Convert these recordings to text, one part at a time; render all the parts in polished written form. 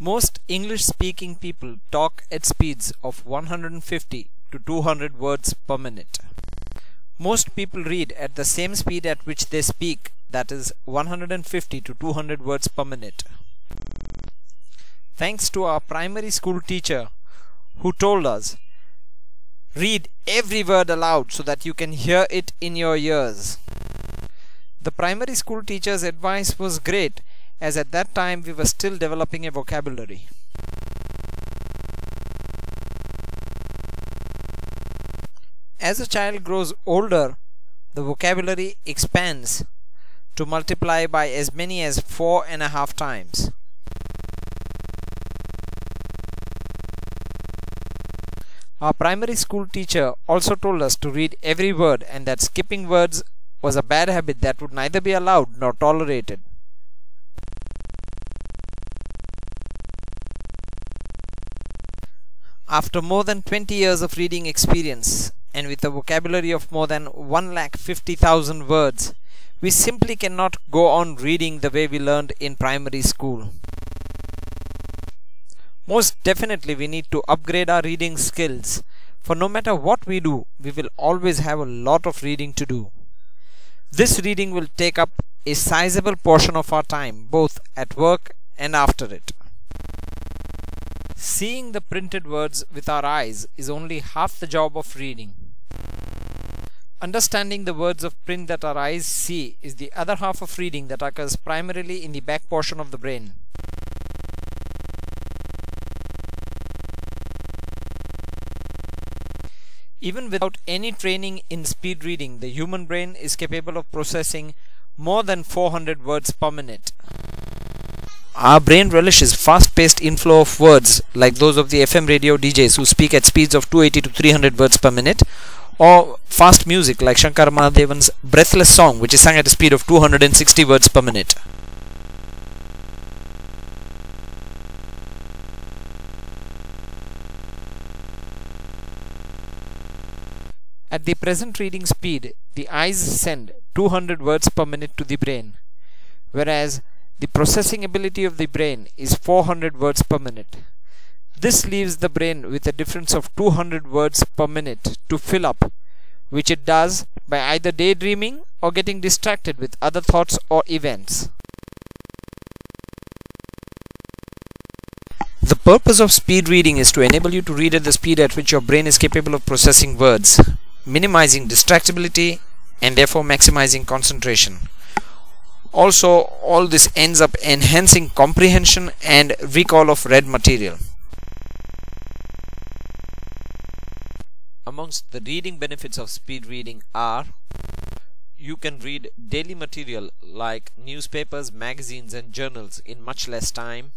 Most English-speaking people talk at speeds of 150 to 200 words per minute. Most people read at the same speed at which they speak, that is 150 to 200 words per minute. Thanks to our primary school teacher who told us, read every word aloud so that you can hear it in your ears. The primary school teacher's advice was great, as at that time we were still developing a vocabulary. As a child grows older, the vocabulary expands to multiply by as many as 4.5 times. Our primary school teacher also told us to read every word and that skipping words was a bad habit that would neither be allowed nor tolerated. After more than 20 years of reading experience and with a vocabulary of more than 150,000 words, we simply cannot go on reading the way we learned in primary school. Most definitely we need to upgrade our reading skills, for no matter what we do, we will always have a lot of reading to do. This reading will take up a sizable portion of our time, both at work and after it. Seeing the printed words with our eyes is only half the job of reading. Understanding the words of print that our eyes see is the other half of reading that occurs primarily in the back portion of the brain. Even without any training in speed reading, the human brain is capable of processing more than 400 words per minute. Our brain relishes fast-paced inflow of words like those of the FM radio DJs who speak at speeds of 280 to 300 words per minute, or fast music like Shankar Mahadevan's Breathless Song, which is sung at a speed of 260 words per minute. At the present reading speed, the eyes send 200 words per minute to the brain, whereas the processing ability of the brain is 400 words per minute. This leaves the brain with a difference of 200 words per minute to fill up, which it does by either daydreaming or getting distracted with other thoughts or events. The purpose of speed reading is to enable you to read at the speed at which your brain is capable of processing words, minimizing distractibility and therefore maximizing concentration. Also, all this ends up enhancing comprehension and recall of read material. Amongst the reading benefits of speed reading are: you can read daily material like newspapers, magazines and journals in much less time.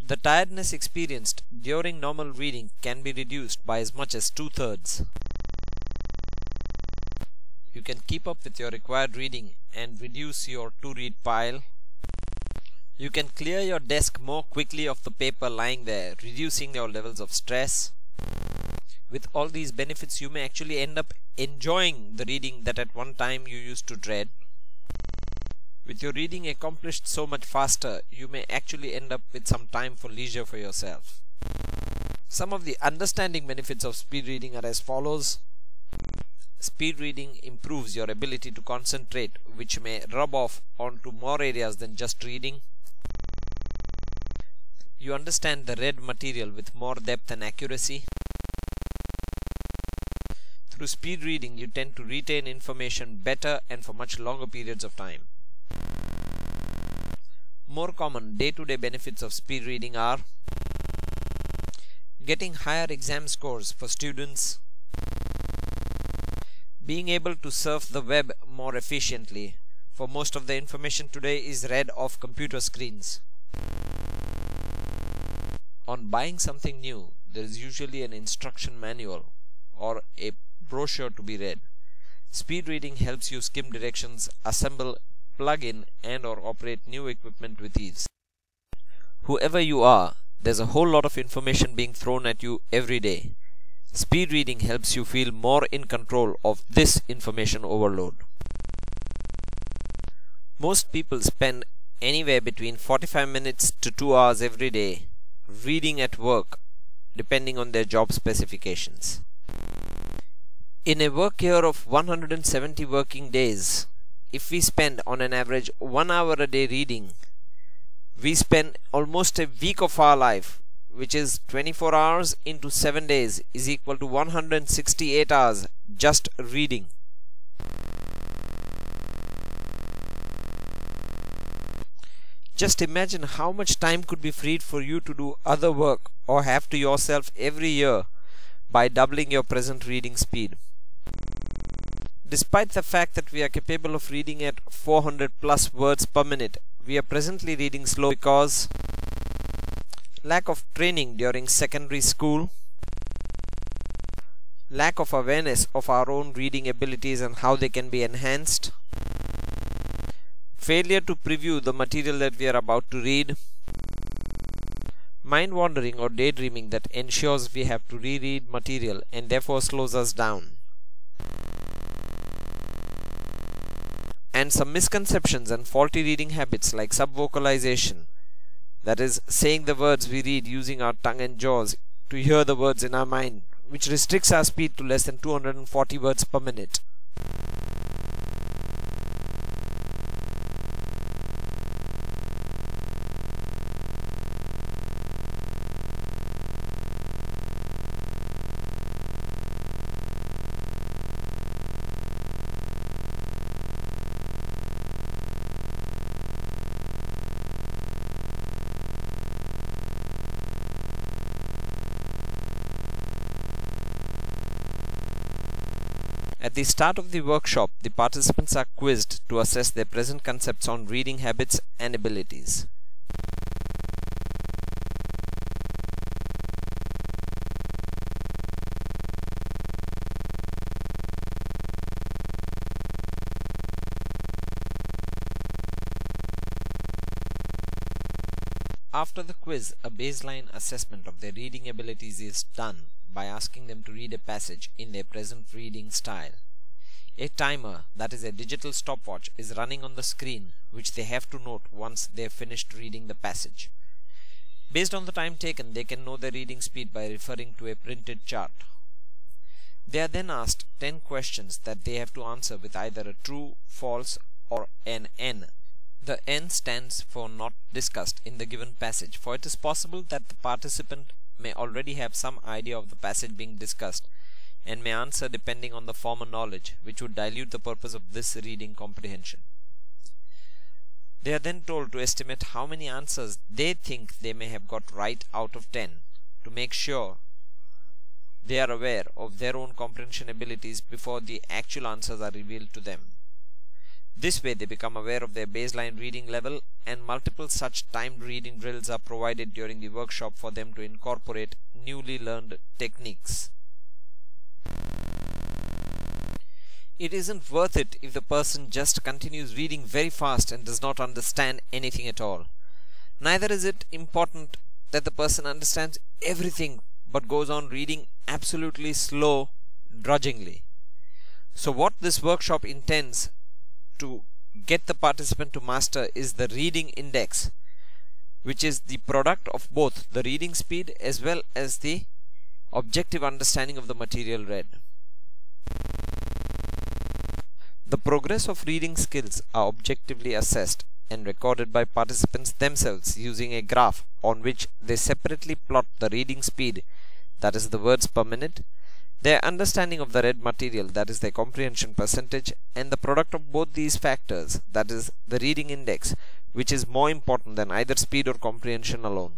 The tiredness experienced during normal reading can be reduced by as much as 2/3. You can keep up with your required reading and reduce your to-read pile. You can clear your desk more quickly of the paper lying there, reducing your levels of stress. With all these benefits, you may actually end up enjoying the reading that at one time you used to dread. With your reading accomplished so much faster, you may actually end up with some time for leisure for yourself. Some of the understanding benefits of speed reading are as follows. Speed reading improves your ability to concentrate, which may rub off onto more areas than just reading. You understand the read material with more depth and accuracy. Through speed reading, you tend to retain information better and for much longer periods of time. More common day-to-day benefits of speed reading are: getting higher exam scores for students, being able to surf the web more efficiently, for most of the information today is read off computer screens. On buying something new, there is usually an instruction manual or a brochure to be read. Speed reading helps you skim directions, assemble, plug in and or operate new equipment with ease. Whoever you are, there's a whole lot of information being thrown at you every day. Speed reading helps you feel more in control of this information overload. Most people spend anywhere between 45 minutes to 2 hours every day reading at work, depending on their job specifications. In a work year of 170 working days, if we spend on an average 1 hour a day reading, we spend almost a week of our life, which is 24 hours into 7 days is equal to 168 hours just reading. Just imagine how much time could be freed for you to do other work or have to yourself every year by doubling your present reading speed. Despite the fact that we are capable of reading at 400 plus words per minute, we are presently reading slow because lack of training during secondary school, lack of awareness of our own reading abilities and how they can be enhanced, failure to preview the material that we are about to read, mind wandering or daydreaming that ensures we have to reread material and therefore slows us down, and some misconceptions and faulty reading habits like subvocalization, that is, saying the words we read using our tongue and jaws to hear the words in our mind, which restricts our speed to less than 240 words per minute. At the start of the workshop, the participants are quizzed to assess their present concepts on reading habits and abilities. After the quiz, a baseline assessment of their reading abilities is done by asking them to read a passage in their present reading style. A timer, that is a digital stopwatch, is running on the screen which they have to note once they have finished reading the passage. Based on the time taken, they can know their reading speed by referring to a printed chart. They are then asked 10 questions that they have to answer with either a true, false or an N. The N stands for not discussed in the given passage, for it is possible that the participant may already have some idea of the passage being discussed and may answer depending on the former knowledge, which would dilute the purpose of this reading comprehension. They are then told to estimate how many answers they think they may have got right out of 10 to make sure they are aware of their own comprehension abilities before the actual answers are revealed to them. This way they become aware of their baseline reading level, and multiple such timed reading drills are provided during the workshop for them to incorporate newly learned techniques. It isn't worth it if the person just continues reading very fast and does not understand anything at all. Neither is it important that the person understands everything but goes on reading absolutely slow, drudgingly. So what this workshop intends to get the participant to master is the reading index, which is the product of both the reading speed as well as the objective understanding of the material read. The progress of reading skills are objectively assessed and recorded by participants themselves using a graph on which they separately plot the reading speed, that is the words per minute, their understanding of the read material, that is their comprehension percentage, and the product of both these factors, that is the reading index, which is more important than either speed or comprehension alone.